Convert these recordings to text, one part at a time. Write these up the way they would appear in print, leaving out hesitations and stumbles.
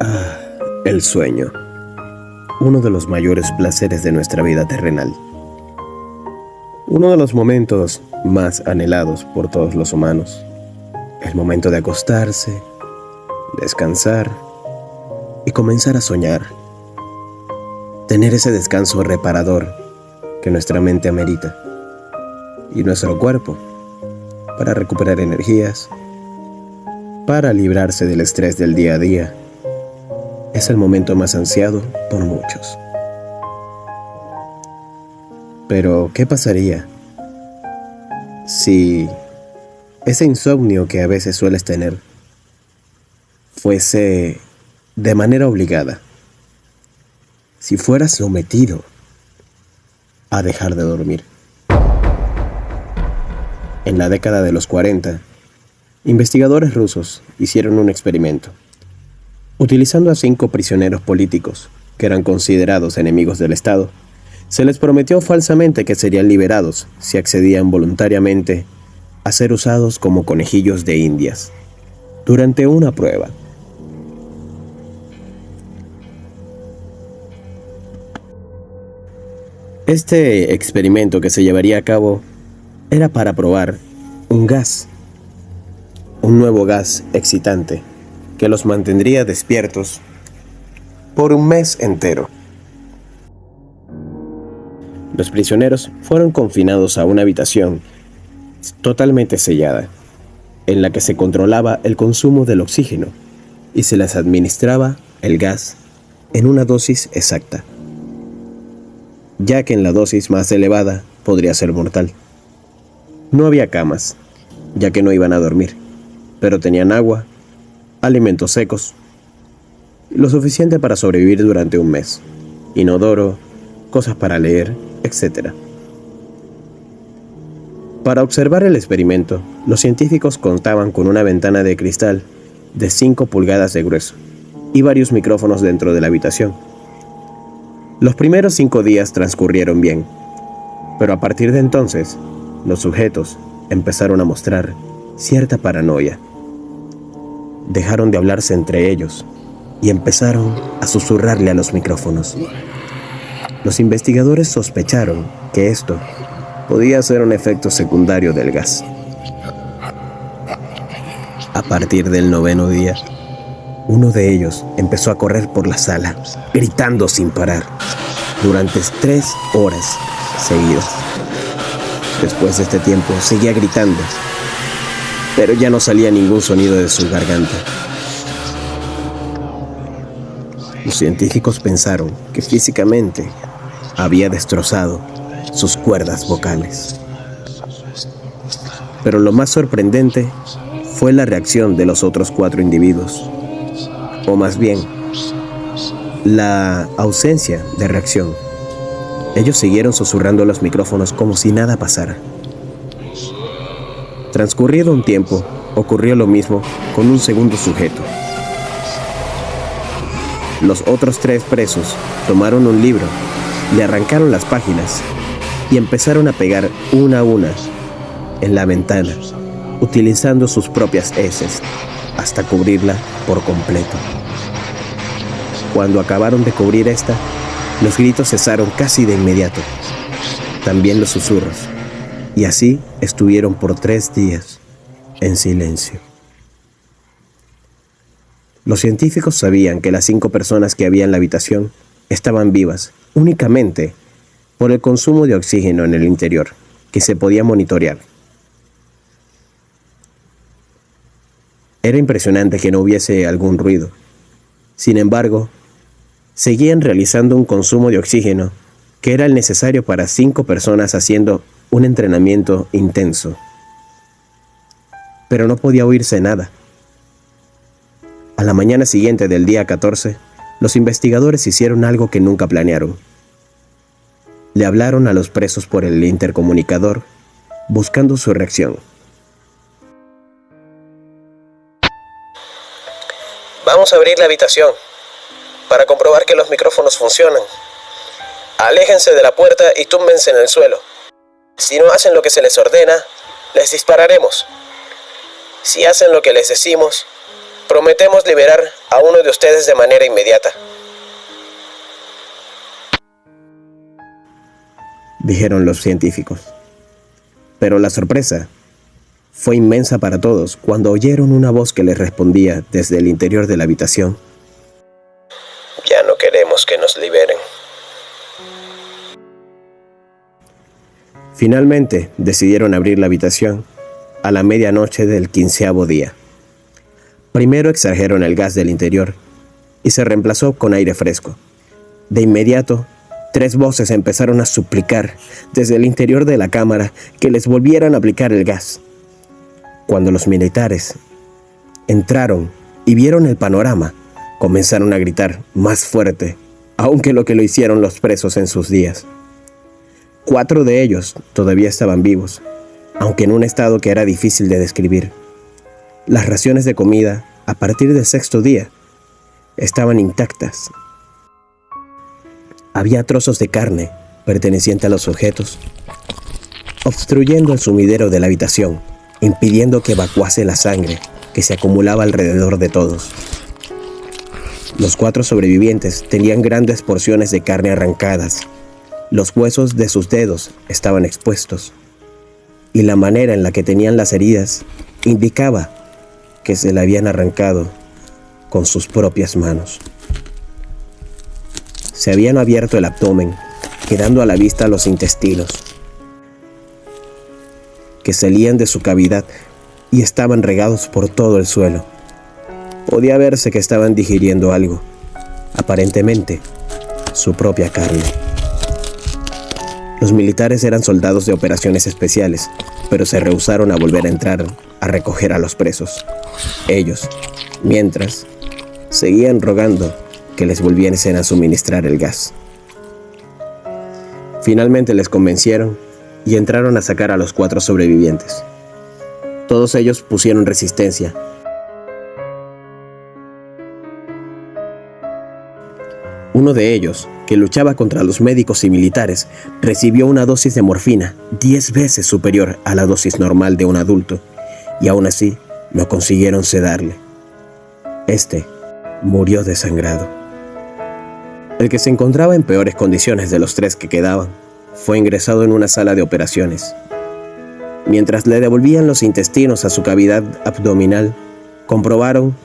Ah, el sueño. Uno de los mayores placeres de nuestra vida terrenal. Uno de los momentos más anhelados por todos los humanos. El momento de acostarse, descansar y comenzar a soñar. Tener ese descanso reparador que nuestra mente amerita. Y nuestro cuerpo para recuperar energías, para librarse del estrés del día a día. Es el momento más ansiado por muchos. Pero, ¿qué pasaría si ese insomnio que a veces sueles tener fuese de manera obligada? Si fueras sometido a dejar de dormir. En la década de los 40, investigadores rusos hicieron un experimento. Utilizando a 5 prisioneros políticos, que eran considerados enemigos del Estado, se les prometió falsamente que serían liberados si accedían voluntariamente a ser usados como conejillos de indias, durante una prueba. Este experimento que se llevaría a cabo era para probar un nuevo gas excitante, que los mantendría despiertos por un mes entero. Los prisioneros fueron confinados a una habitación totalmente sellada, en la que se controlaba el consumo del oxígeno y se les administraba el gas en una dosis exacta, ya que en la dosis más elevada podría ser mortal. No había camas, ya que no iban a dormir, pero tenían agua, alimentos secos, lo suficiente para sobrevivir durante un mes, inodoro, cosas para leer, etc. Para observar el experimento, los científicos contaban con una ventana de cristal de 5 pulgadas de grueso y varios micrófonos dentro de la habitación. Los primeros 5 días transcurrieron bien, pero a partir de entonces, los sujetos empezaron a mostrar cierta paranoia. Dejaron de hablarse entre ellos y empezaron a susurrarle a los micrófonos. Los investigadores sospecharon que esto podía ser un efecto secundario del gas. A partir del 9º día, uno de ellos empezó a correr por la sala, gritando sin parar, durante 3 horas seguidas. Después de este tiempo, seguía gritando, pero ya no salía ningún sonido de su garganta. Los científicos pensaron que físicamente había destrozado sus cuerdas vocales. Pero lo más sorprendente fue la reacción de los otros 4 individuos, o más bien, la ausencia de reacción. Ellos siguieron susurrando a los micrófonos como si nada pasara. Transcurrido un tiempo, ocurrió lo mismo con un segundo sujeto. Los otros 3 presos tomaron un libro, le arrancaron las páginas y empezaron a pegar una a una en la ventana, utilizando sus propias heces hasta cubrirla por completo. Cuando acabaron de cubrir esta, los gritos cesaron casi de inmediato, también los susurros, y así estuvieron por 3 días en silencio. Los científicos sabían que las 5 personas que había en la habitación estaban vivas únicamente por el consumo de oxígeno en el interior, que se podía monitorear. Era impresionante que no hubiese algún ruido. Sin embargo, seguían realizando un consumo de oxígeno que era el necesario para 5 personas haciendo un entrenamiento intenso. Pero no podía oírse nada. A la mañana siguiente del día 14, los investigadores hicieron algo que nunca planearon. Le hablaron a los presos por el intercomunicador, buscando su reacción. Vamos a abrir la habitación para comprobar que los micrófonos funcionan. Aléjense de la puerta y túmbense en el suelo. Si no hacen lo que se les ordena, les dispararemos. Si hacen lo que les decimos, Prometemos liberar a uno de ustedes de manera inmediata, dijeron los científicos. Pero la sorpresa fue inmensa para todos cuando oyeron una voz que les respondía desde el interior de la habitación. Ya no queremos que nos liberen. Finalmente decidieron abrir la habitación a la medianoche del 15º día. Primero extrajeron el gas del interior y se reemplazó con aire fresco. De inmediato, 3 voces empezaron a suplicar desde el interior de la cámara que les volvieran a aplicar el gas. Cuando los militares entraron y vieron el panorama, comenzaron a gritar más fuerte, aún que lo que lo hicieron los presos en sus días. 4 de ellos todavía estaban vivos, aunque en un estado que era difícil de describir. Las raciones de comida, a partir del 6º día, estaban intactas. Había trozos de carne perteneciente a los objetos, obstruyendo el sumidero de la habitación, impidiendo que evacuase la sangre que se acumulaba alrededor de todos. Los 4 sobrevivientes tenían grandes porciones de carne arrancadas. Los huesos de sus dedos estaban expuestos, y la manera en la que tenían las heridas indicaba que se la habían arrancado con sus propias manos. Se habían abierto el abdomen, quedando a la vista los intestinos, que salían de su cavidad y estaban regados por todo el suelo. Podía verse que estaban digiriendo algo, aparentemente su propia carne. Los militares eran soldados de operaciones especiales, pero se rehusaron a volver a entrar a recoger a los presos. Ellos, mientras, seguían rogando que les volviesen a suministrar el gas. Finalmente les convencieron y entraron a sacar a los 4 sobrevivientes. Todos ellos pusieron resistencia. Uno de ellos, que luchaba contra los médicos y militares, recibió una dosis de morfina 10 veces superior a la dosis normal de un adulto, y aún así no consiguieron sedarle. Este murió desangrado. El que se encontraba en peores condiciones de los 3 que quedaban, fue ingresado en una sala de operaciones. Mientras le devolvían los intestinos a su cavidad abdominal, comprobaron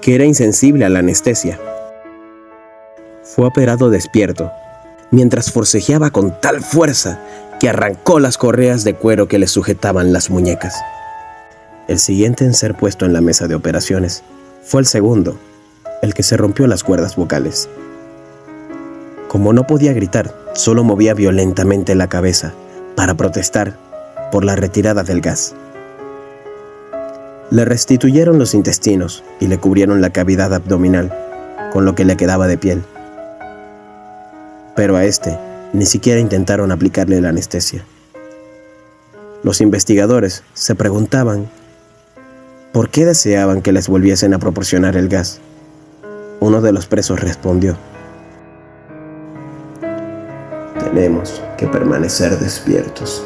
que era insensible a la anestesia. Fue operado despierto, mientras forcejeaba con tal fuerza que arrancó las correas de cuero que le sujetaban las muñecas. El siguiente en ser puesto en la mesa de operaciones fue el segundo, el que se rompió las cuerdas vocales. Como no podía gritar, solo movía violentamente la cabeza para protestar por la retirada del gas. Le restituyeron los intestinos y le cubrieron la cavidad abdominal, con lo que le quedaba de piel. Pero a este ni siquiera intentaron aplicarle la anestesia. Los investigadores se preguntaban por qué deseaban que les volviesen a proporcionar el gas. Uno de los presos respondió: tenemos que permanecer despiertos.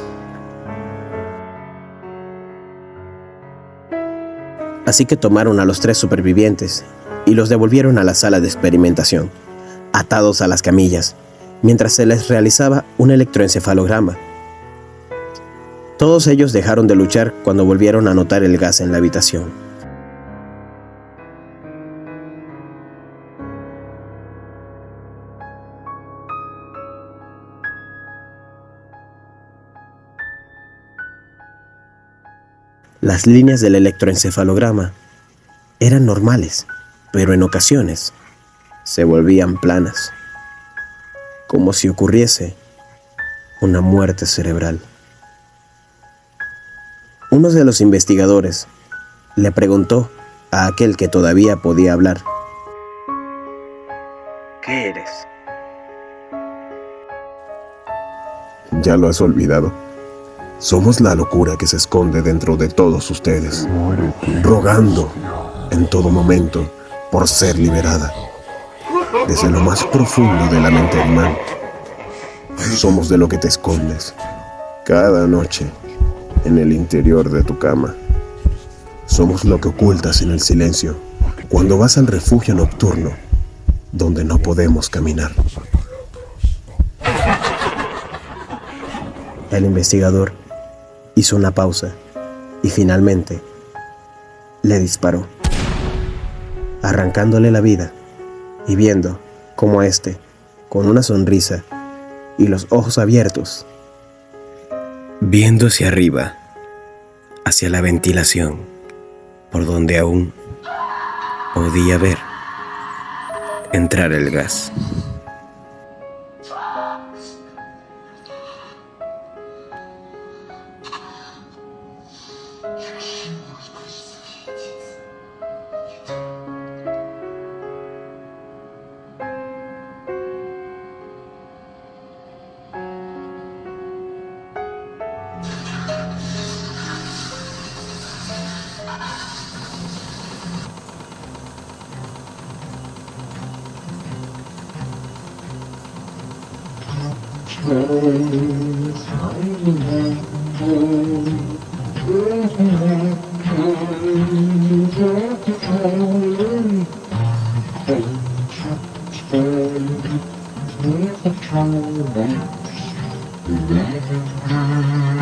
Así que tomaron a los 3 supervivientes y los devolvieron a la sala de experimentación, atados a las camillas, mientras se les realizaba un electroencefalograma. Todos ellos dejaron de luchar cuando volvieron a notar el gas en la habitación. Las líneas del electroencefalograma eran normales, pero en ocasiones se volvían planas, como si ocurriese una muerte cerebral. Uno de los investigadores le preguntó a aquel que todavía podía hablar: ¿qué eres? Ya lo has olvidado. Somos la locura que se esconde dentro de todos ustedes, rogando en todo momento por ser liberada. Desde lo más profundo de la mente humana, somos de lo que te escondes cada noche en el interior de tu cama. Somos lo que ocultas en el silencio cuando vas al refugio nocturno, donde no podemos caminar. El investigador hizo una pausa y finalmente le disparó, arrancándole la vida y viendo cómo éste, con una sonrisa y los ojos abiertos, viendo hacia arriba, hacia la ventilación, por donde aún podía ver entrar el gas. Thank you.